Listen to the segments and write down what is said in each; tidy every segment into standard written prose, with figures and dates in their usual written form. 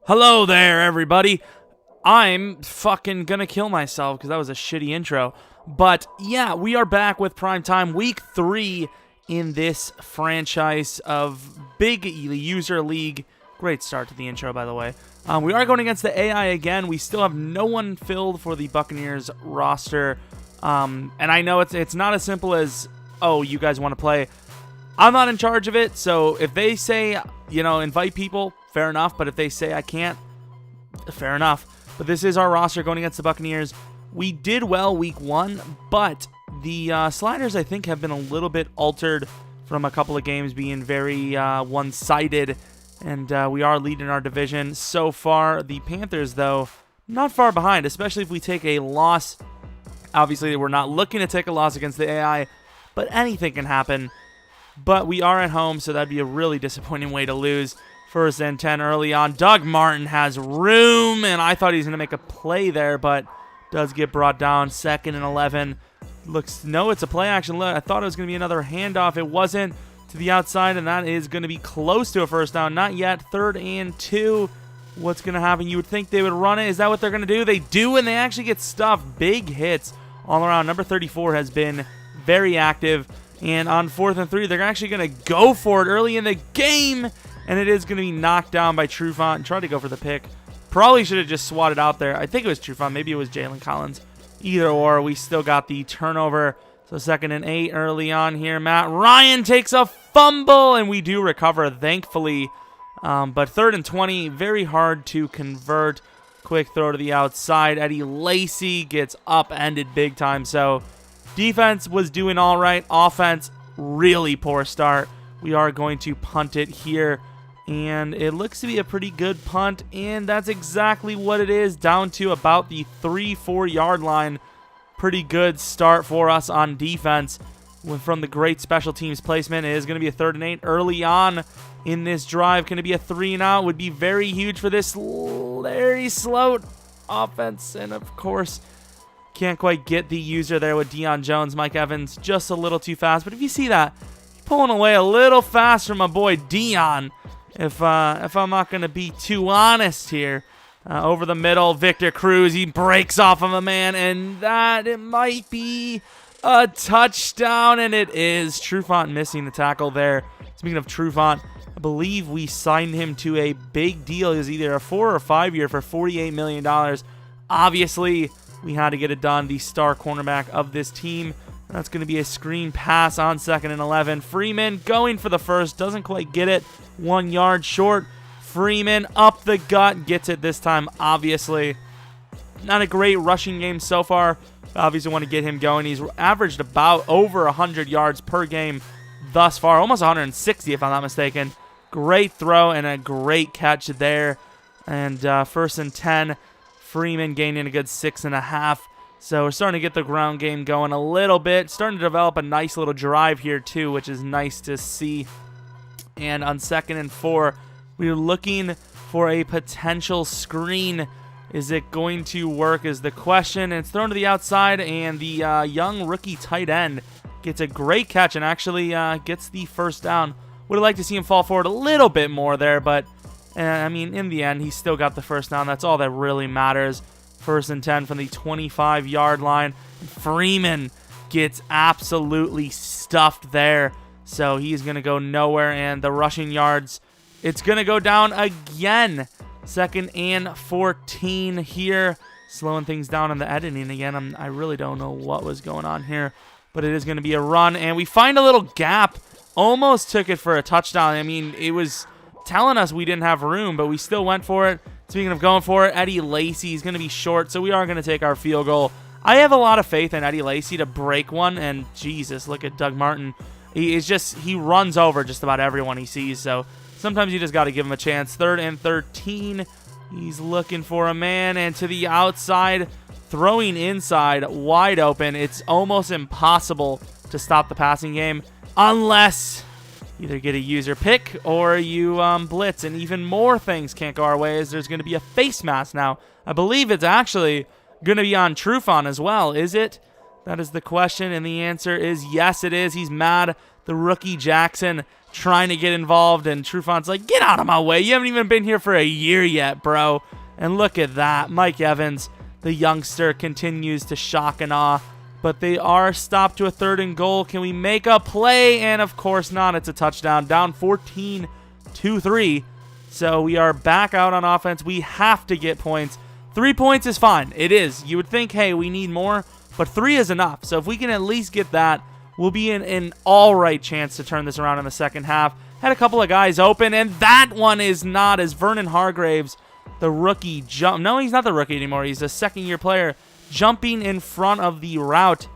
Hello there, everybody. I'm fucking gonna kill myself because that was a shitty intro. But yeah, we are back with Primetime Week 3 in this franchise of big user league. Great start to the intro, by the way. We are going against the AI again. We still have no one filled for the Buccaneers roster. And I know it's not as simple as, oh, you guys want to play. I'm not in charge of it, so if they say, invite people, fair enough. But if they say I can't, fair enough. But this is our roster going against the Buccaneers. We did well week 1, but the sliders, I think, have been a little bit altered from a couple of games being very one-sided, and we are leading our division so far. The Panthers, though, not far behind, especially if we take a loss. Obviously, we're not looking to take a loss against the AI, but anything can happen. But we are at home, so that'd be a really disappointing way to lose. First and 10 early on. Doug Martin has room, and I thought he was going to make a play there, but does get brought down. Second and 11. No, it's a play action. I thought it was going to be another handoff. It wasn't, to the outside, and that is going to be close to a first down. Not yet. Third and 2. What's going to happen? You would think they would run it. Is that what they're going to do? They do, and they actually get stuffed. Big hits all around. Number 34 has been very active. And on 4th and 3, they're actually going to go for it early in the game. And it is going to be knocked down by Trufant. Tried to go for the pick. Probably should have just swatted out there. I think it was Trufant. Maybe it was Jalen Collins. Either or, we still got the turnover. So 2nd and 8 early on here. Matt Ryan takes a fumble, and we do recover, thankfully. But 3rd and 20, very hard to convert. Quick throw to the outside. Eddie Lacy gets upended big time. So defense was doing all right. Offense, really poor start. We are going to punt it here. And it looks to be a pretty good punt. And that's exactly what it is. Down to about the 3-4 yard line. Pretty good start for us on defense. From the great special teams placement. It is going to be a 3rd and 8 early on in this drive. Going to be a 3 and out. Would be very huge for this Larry Sloat offense. And of course, can't quite get the user there with Deion Jones. Mike Evans just a little too fast. But if you see that, pulling away a little fast from my boy Deion. If I'm not going to be too honest here. Over the middle, Victor Cruz, he breaks off of a man, and it might be a touchdown, and it is. Trufant missing the tackle there. Speaking of Trufant, I believe we signed him to a big deal. He was either a 4 or 5 year for $48 million. Obviously, we had to get it done. The star cornerback of this team. That's going to be a screen pass on 2nd and 11. Freeman going for the first. Doesn't quite get it. 1 yard short. Freeman up the gut. Gets it this time, obviously. Not a great rushing game so far. Obviously want to get him going. He's averaged about over 100 yards per game thus far. Almost 160 if I'm not mistaken. Great throw and a great catch there. And 1st and 10. Freeman gaining a good 6.5. So we're starting to get the ground game going a little bit. Starting to develop a nice little drive here too, which is nice to see. And on 2nd and 4, we're looking for a potential screen. Is it going to work is the question. And it's thrown to the outside, and the young rookie tight end gets a great catch and actually gets the first down. Would have liked to see him fall forward a little bit more there, but in the end, he still got the first down. That's all that really matters. 1st and 10 from the 25-yard line. Freeman gets absolutely stuffed there. So he's going to go nowhere. And the rushing yards, it's going to go down again. 2nd and 14 here. Slowing things down in the editing again. I really don't know what was going on here. But it is going to be a run. And we find a little gap. Almost took it for a touchdown. It was telling us we didn't have room, but we still went for it. Speaking of going for it, Eddie Lacy is going to be short, so we are going to take our field goal. I have a lot of faith in Eddie Lacy to break one, and Jesus, look at Doug Martin. He runs over just about everyone he sees, so sometimes you just got to give him a chance. 3rd and 13, he's looking for a man, and to the outside, throwing inside, wide open. It's almost impossible to stop the passing game unless either get a user pick or you blitz, and even more things can't go our way as there's going to be a face mask now. I believe it's actually going to be on Trufant as well, is it? That is the question, and the answer is yes, it is. He's mad. The rookie Jackson trying to get involved, and Trufant's like, get out of my way. You haven't even been here for a year yet, bro. And look at that. Mike Evans, the youngster, continues to shock and awe. But they are stopped to a 3rd and goal. Can we make a play? And of course not. It's a touchdown. Down 14-3. So we are back out on offense. We have to get points. 3 points is fine. It is. You would think, hey, we need more. But 3 is enough. So if we can at least get that, we'll be in an all right chance to turn this around in the second half. Had a couple of guys open, and that one is not, as Vernon Hargraves, the rookie, no, he's not the rookie anymore. He's a second-year player, jumping in front of the route,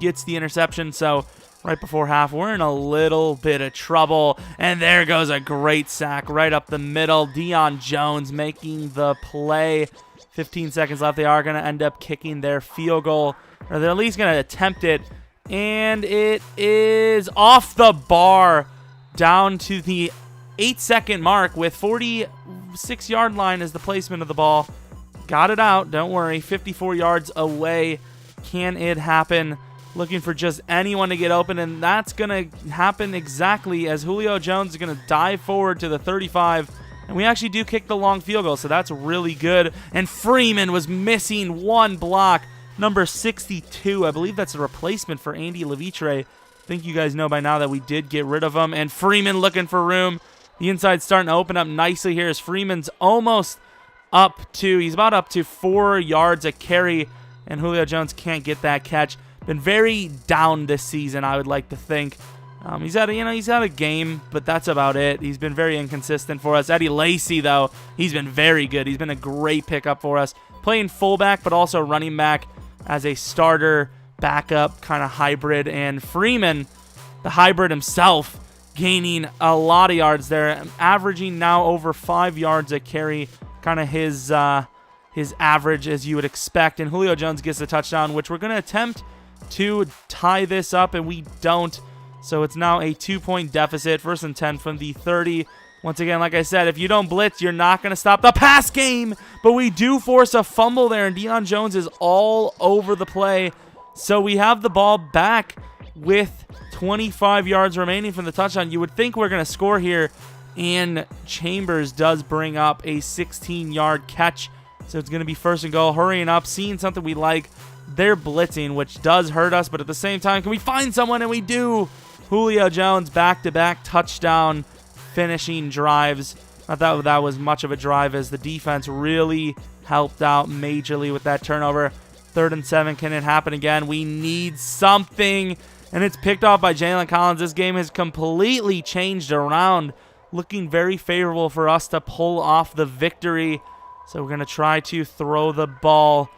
gets the interception. So right before half, we're in a little bit of trouble. And there goes a great sack right up the middle. Deion Jones making the play. 15 seconds left. They are going to end up kicking their field goal, or they're at least going to attempt it. And it is off the bar down to the 8-second mark with 46-yard line as the placement of the ball. Got it out. Don't worry. 54 yards away. Can it happen? Looking for just anyone to get open, and that's going to happen exactly as Julio Jones is going to dive forward to the 35. And we actually do kick the long field goal, so that's really good. And Freeman was missing one block. Number 62, I believe that's a replacement for Andy Levitre. I think you guys know by now that we did get rid of him. And Freeman looking for room. The inside's starting to open up nicely here as Freeman's almost he's about up to 4 yards a carry, and Julio Jones can't get that catch. Been very down this season, I would like to think. He's had a game, but that's about it. He's been very inconsistent for us. Eddie Lacy, though, he's been very good. He's been a great pickup for us. Playing fullback, but also running back as a starter, backup, kind of hybrid. And Freeman, the hybrid himself, gaining a lot of yards there, averaging now over 5 yards a carry, kind of his average as you would expect. And Julio Jones gets a touchdown, which we're going to attempt to tie this up, and we don't. So it's now a 2-point deficit. 1st and 10 from the 30. Once again, like I said, if you don't blitz, you're not going to stop the pass game. But we do force a fumble there, and Deion Jones is all over the play. So we have the ball back with 25 yards remaining from the touchdown. You would think we're going to score here, and Chambers does bring up a 16-yard catch. So it's going to be 1st and goal. Hurrying up, seeing something we like. They're blitzing, which does hurt us, but at the same time, can we find someone? And we do. Julio Jones, back-to-back touchdown finishing drives. I thought that was much of a drive as the defense really helped out majorly with that turnover. 3rd and 7. Can it happen again? We need something. And it's picked off by Jalen Collins. This game has completely changed around. Looking very favorable for us to pull off the victory. So we're going to try to throw the ball,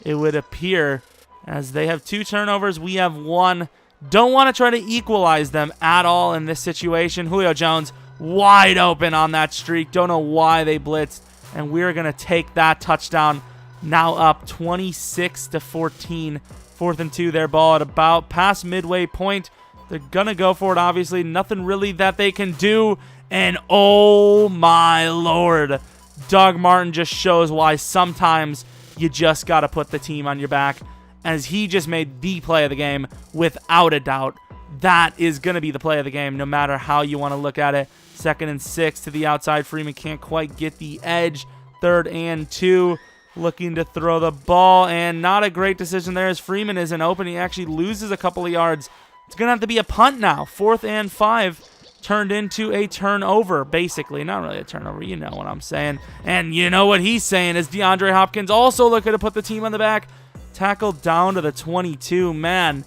it would appear, as they have 2 turnovers. We have 1. Don't want to try to equalize them at all in this situation. Julio Jones wide open on that streak. Don't know why they blitzed. And we're going to take that touchdown. Now up 26-14. 4th and 2. Their ball at about past midway point. They're going to go for it, obviously. Nothing really that they can do. And oh my Lord. Doug Martin just shows why sometimes you just got to put the team on your back, as he just made the play of the game without a doubt. That is going to be the play of the game no matter how you want to look at it. 2nd and 6 to the outside. Freeman can't quite get the edge. 3rd and 2. Looking to throw the ball, and not a great decision there as Freeman isn't open. He actually loses a couple of yards. It's going to have to be a punt now. 4th and 5 turned into a turnover, basically. Not really a turnover, you know what I'm saying. And you know what he's saying is DeAndre Hopkins also looking to put the team on the back. Tackled down to the 22. Man,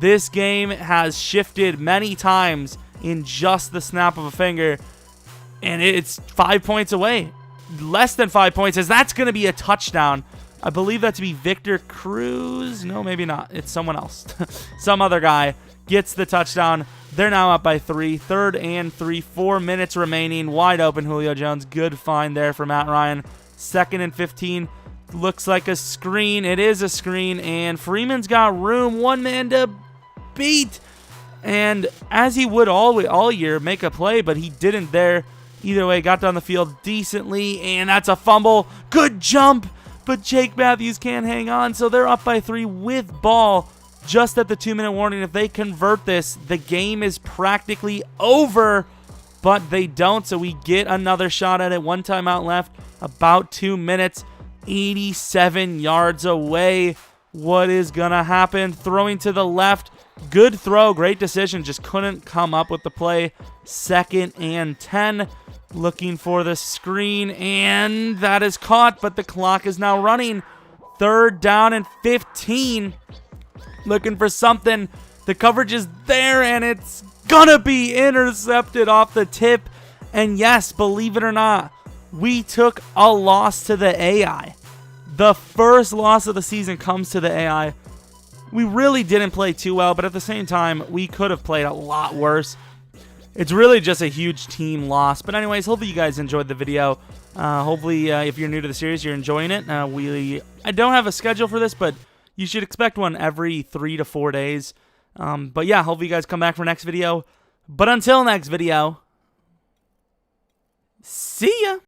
this game has shifted many times in just the snap of a finger, and it's 5 points away. Less than 5 points, as that's going to be a touchdown. I believe that to be Victor Cruz. No, maybe not. It's someone else. Some other guy gets the touchdown. They're now up by 3. 3rd and 3. 4 minutes remaining. Wide open Julio Jones. Good find there for Matt Ryan. 2nd and 15. Looks like a screen. It is a screen, and Freeman's got room. One man to beat. And as he would all year, make a play, but he didn't there. Either way, got down the field decently, and that's a fumble. Good jump, but Jake Matthews can't hang on, so they're up by 3 with ball. just at the 2-minute warning. If they convert this, the game is practically over, but they don't, so we get another shot at it. 1 timeout left, about 2 minutes, 87 yards away. What is going to happen? Throwing to the left. Good throw, great decision, just couldn't come up with the play. 2nd and 10. Looking for the screen, and that is caught, but the clock is now running. 3rd down and 15. Looking for something. The coverage is there, and it's gonna be intercepted off the tip. And yes, believe it or not, we took a loss to the AI. The first loss of the season comes to the AI. We really didn't play too well, but at the same time, we could have played a lot worse. It's really just a huge team loss. But anyways, hopefully you guys enjoyed the video. Hopefully, if you're new to the series, you're enjoying it. I don't have a schedule for this, but you should expect one every 3 to 4 days. But yeah, hopefully you guys come back for next video. But until next video, see ya!